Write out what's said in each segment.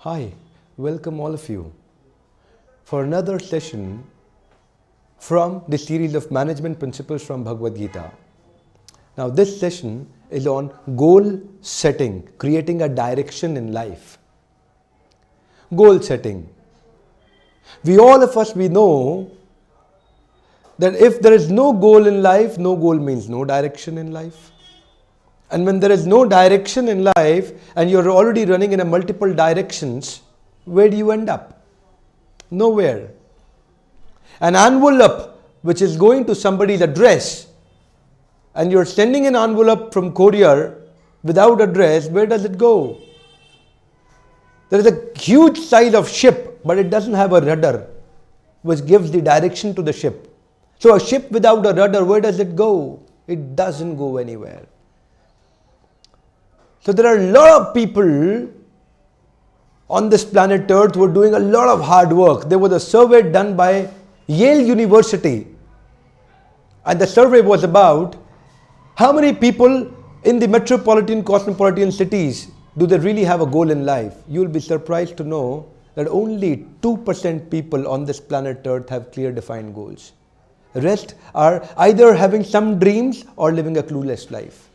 Hi, welcome all of you for another session from the series of management principles from Bhagavad Gita. Now, this session is on goal setting, creating a direction in life. Goal setting. We know that if there is no goal in life, no goal means no direction in life. And when there is no direction in life and you're already running in a multiple directions, where do you end up? Nowhere. An envelope which is going to somebody's address and you're sending an envelope from courier without address, where does it go? There is a huge size of ship, but it doesn't have a rudder which gives the direction to the ship. So a ship without a rudder, where does it go? It doesn't go anywhere. So there are a lot of people on this planet Earth who are doing a lot of hard work. There was a survey done by Yale University, and the survey was about how many people in the metropolitan, cosmopolitan cities do they really have a goal in life. You'll be surprised to know that only 2% people on this planet Earth have clear defined goals. The rest are either having some dreams or living a clueless life.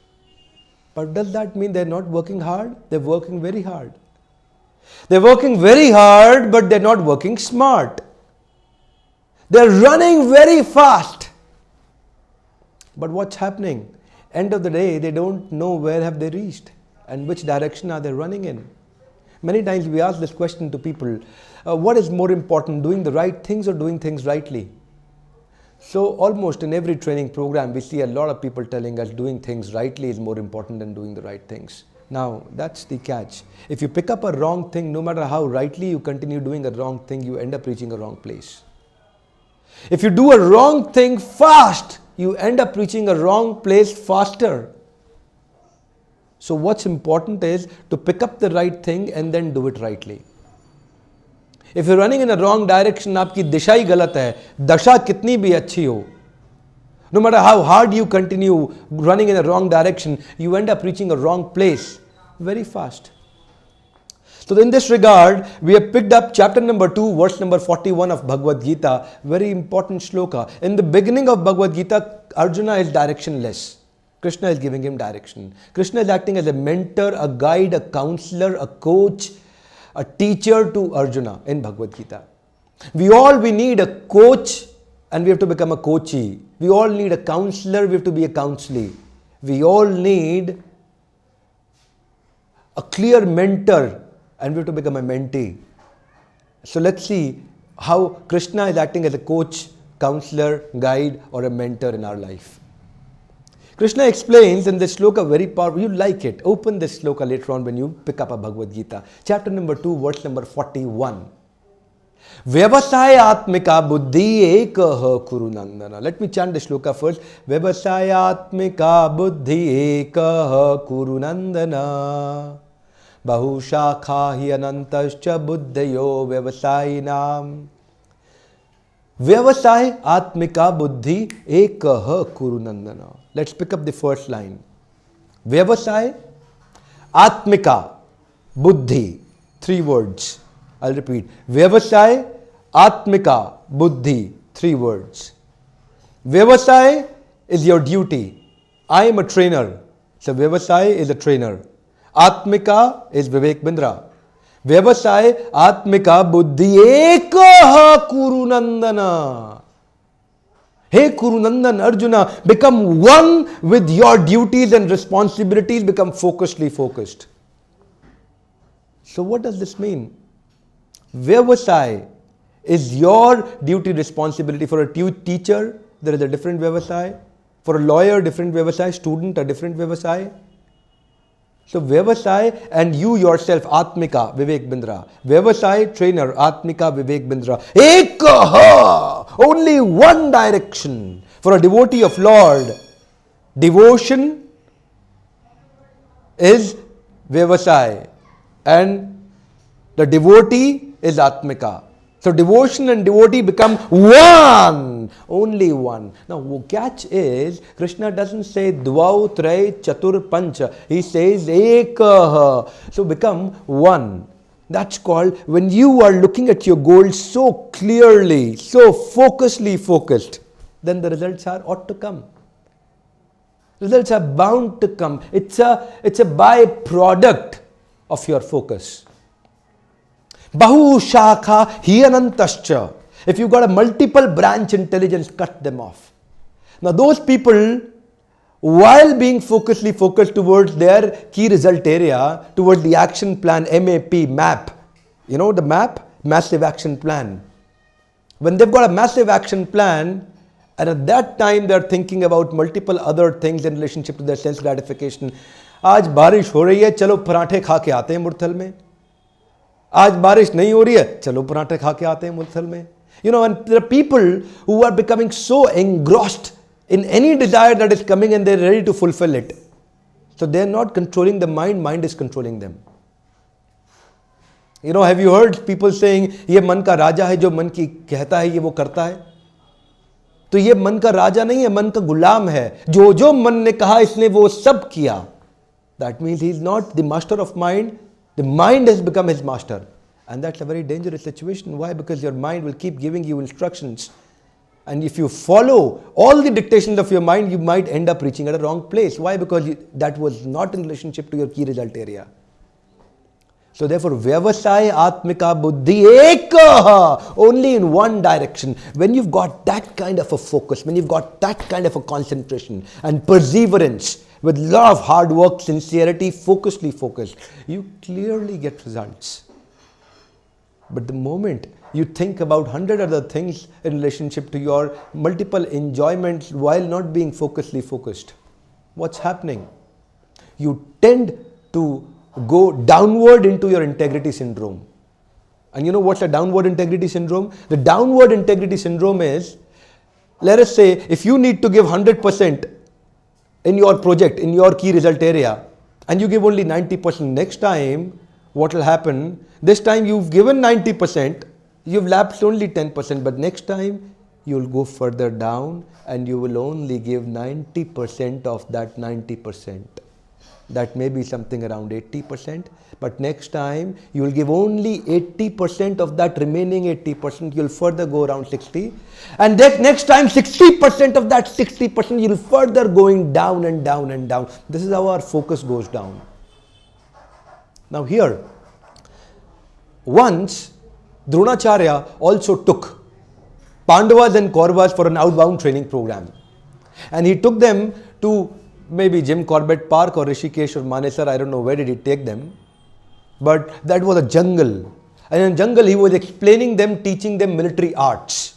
But does that mean they're not working hard? They're working very hard. They're working very hard, but they're not working smart. They're running very fast. But what's happening? End of the day, they don't know where have they reached and which direction are they running in. Many times we ask this question to people, what is more important, doing the right things or doing things rightly? So almost in every training program, we see a lot of people telling us doing things rightly is more important than doing the right things. Now, that's the catch. If you pick up a wrong thing, no matter how rightly you continue doing a wrong thing, you end up reaching a wrong place. If you do a wrong thing fast, you end up reaching a wrong place faster. So what's important is to pick up the right thing and then do it rightly. If you're running in a wrong direction, आपकी दिशा ही गलत है, दशा कितनी भी अच्छी हो, no matter how hard you continue running in a wrong direction, you end up reaching a wrong place very fast. So in this regard, we have picked up chapter number 2, verse number 41 of Bhagavad Gita, very important shloka. In the beginning of Bhagavad Gita, Arjuna is directionless. Krishna is giving him direction. Krishna is acting as a mentor, a guide, a counselor, a coach, a teacher to Arjuna in Bhagavad Gita. We need a coach and we have to become a coachee. We all need a counselor, we have to be a counselee. We all need a clear mentor and we have to become a mentee. So let's see how Krishna is acting as a coach, counselor, guide or a mentor in our life. Krishna explains in this sloka very powerful. You like it. Open this sloka later on when you pick up a Bhagavad Gita. Chapter number 2, verse number 41. Vyavasayatmika buddhi ekah kuru nandana. Let me chant the shloka first. Vyavasayatmika buddhi ekah kuru nandana. Bahushakha hi anantascha buddhayo vyavasayinam. Vyavasay atmika buddhi ekah kuru nandana. Let's pick up the first line. Vyavasay atmika buddhi. 3 words. I'll repeat. Vyavasay atmika buddhi. 3 words. Vyavasay is your duty. I am a trainer. So Vyavasay is a trainer. Atmika is Vivek Bindra. Vyavasay atmika buddhi ekah kuru nandana. Hey Kurunandan, Arjuna, become one with your duties and responsibilities, become focusedly focused. So what does this mean? Vyavasay is your duty responsibility. For a teacher, there is a different Vyavasay. For a lawyer, different Vyavasay. Student, a different Vyavasay. So Vyavasay and you yourself, Atmika, Vivek Bindra. Vyavasay, trainer, Atmika, Vivek Bindra. Ekaha! Only one direction. For a devotee of Lord, devotion is Vyavasay and the devotee is Atmika. So devotion and devotee become one, only one. Now catch is, Krishna doesn't say dvau, trey, chatur, pancha. He says ekaha. So become one. That's called when you are looking at your goals so clearly, so focused, then the results are ought to come. Results are bound to come. It's a byproduct of your focus. Bahu shakha hiyanantascha. If you've got a multiple branch intelligence, cut them off. Now those people, while being focused towards their key result area, towards the action plan, MAP, you know the MAP, massive action plan. When they've got a massive action plan, and at that time they are thinking about multiple other things in relationship to their sense gratification. आज बारिश हो रही है, चलो पराठे खा के आते हैं मुरथल में. आज बारिश नहीं हो रही है, चलो पराठे खा के आते हैं मुरथल में. You know, and there are people who are becoming so engrossed in any desire that is coming and they're ready to fulfill it. So they're not controlling the mind, mind is controlling them. You know, have you heard people saying, ये मन का राजा है, जो मन की कहता है ये वो करता है. तो ये मन का राजा नहीं है, मन का गुलाम है. जो जो मन ने कहा इसने वो सब किया. That means he is not the master of mind. The mind has become his master. And that's a very dangerous situation. Why? Because your mind will keep giving you instructions. And if you follow all the dictations of your mind, you might end up reaching at a wrong place. Why? Because that was not in relationship to your key result area. So therefore, Vyavasaya Atmika Buddhi Ekaha, only in one direction. When you've got that kind of a focus, when you've got that kind of a concentration and perseverance, with a lot of hard work, sincerity, focused, you clearly get results. But the moment you think about 100 other things in relationship to your multiple enjoyments while not being focused, what's happening? You tend to go downward into your integrity syndrome. And you know what's a downward integrity syndrome? The downward integrity syndrome is, let us say, if you need to give 100% in your project, in your key result area, and you give only 90%, next time, what will happen? This time you've given 90%, you've lapsed only 10%, but next time you'll go further down and you will only give 90% of that 90%. That may be something around 80%, but next time you will give only 80% of that remaining 80%, you'll further go around 60, and that next time 60% of that 60%, you'll further going down and down and down. This is how our focus goes down. Now here, once Dronacharya also took Pandavas and Kauravas for an outbound training program, and he took them to maybe Jim Corbett Park or Rishikesh or Manesar, I don't know where did he take them, but that was a jungle, and in jungle he was explaining them, teaching them military arts.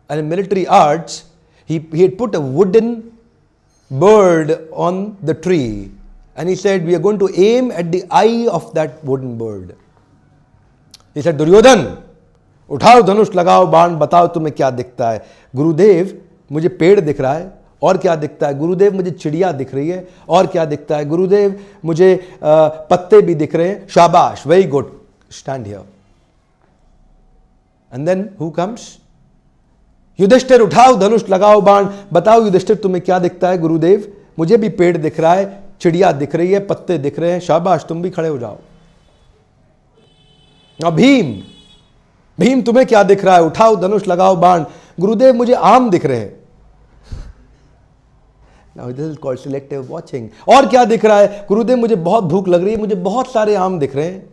And in military arts, he had put a wooden bird on the tree, and he said, we are going to aim at the eye of that wooden bird. He said, Duryodhan, उठाओ धनुष लगाओ बाण बताओ तुम्हें क्या दिखता है. गुरुदेव मुझे पेड़ दिख रहा है, और क्या दिखता है? गुरुदेव मुझे चिड़िया दिख रही है, और क्या दिखता है? गुरुदेव मुझे पत्ते भी दिख रहे हैं. शाबाश, very good, stand here. And then who comes? Yudhishthir, उठाओ धनुष लगाओ बाण बताओ युधिष्ठिर तुम्हें क्या दिखता है? गुरुदेव मुझे भी पेड़ दिख रहा है, चिड़िया दिख रही है, पत्ते दिख रहे हैं. शाबाश, तुम भी खड़े हो जाओ. अब भीम तुम्हें क्या दिख रहा है? उठाओ धनुष लगाओ बाण. गुरुदेव मुझे आम दिख रहे हैं. Now this is called selective watching. और क्या दिख रहा है? गुरुदेव मुझे बहुत भूख लग रही है, मुझे बहुत सारे आम दिख रहे हैं.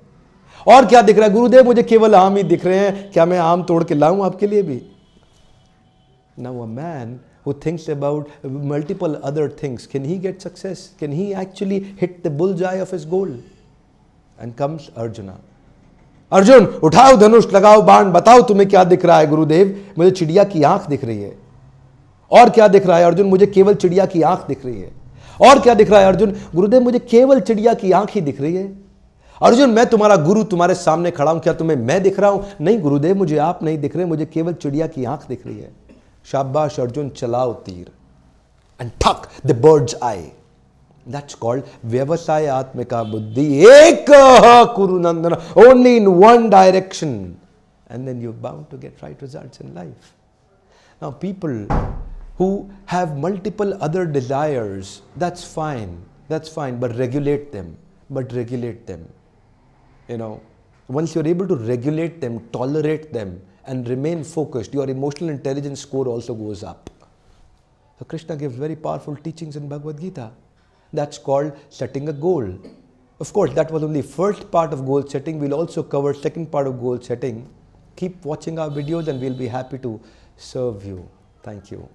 और क्या दिख रहा है? गुरुदेव मुझे केवल आम ही दिख रहे हैं, क्या मैं आम तोड़ के लाऊं आपके लिए भी? Now a man who thinks about multiple other things, can he get success? Can he actually hit the bullseye of his goal? And comes Arjuna. Arjun, उठाओ धनुष लगाओ बाण बताओ तुम्हें क्या दिख रहा है? गुरुदेव मुझे चिड़िया की आंख दिख रही है. और क्या दिख रहा है? अर्जुन मुझे केवल चिड़िया की आंख दिख रही है. और क्या दिख रहा है? अर्जुन, गुरुदेव मुझे केवल चिड़िया की आंख ही दिख रही है. अर्जुन, मैं तुम्हारा गुरु तुम्हारे सामने खड़ा हूं, क्या तुम्हें मैं दिख रहा हूं? नहीं गुरुदेव, मुझे आप नहीं दिख रहे, मुझे केवल चिड़िया की आंख दिख रही है. शाबाश अर्जुन, चलाओ तीर. एंड ठक the birds I. That's called Vyavasaya Atmika Buddhi Ekaha Kuru Nandana, only in one direction. And then you're bound to get right results in life. Now people who have multiple other desires, that's fine, but regulate them. You know, once you're able to regulate them, tolerate them, and remain focused, your emotional intelligence score also goes up. So Krishna gives very powerful teachings in Bhagavad Gita. That's called setting a goal. Of course, that was only first part of goal setting. We'll also cover second part of goal setting. Keep watching our videos and we'll be happy to serve you. Thank you.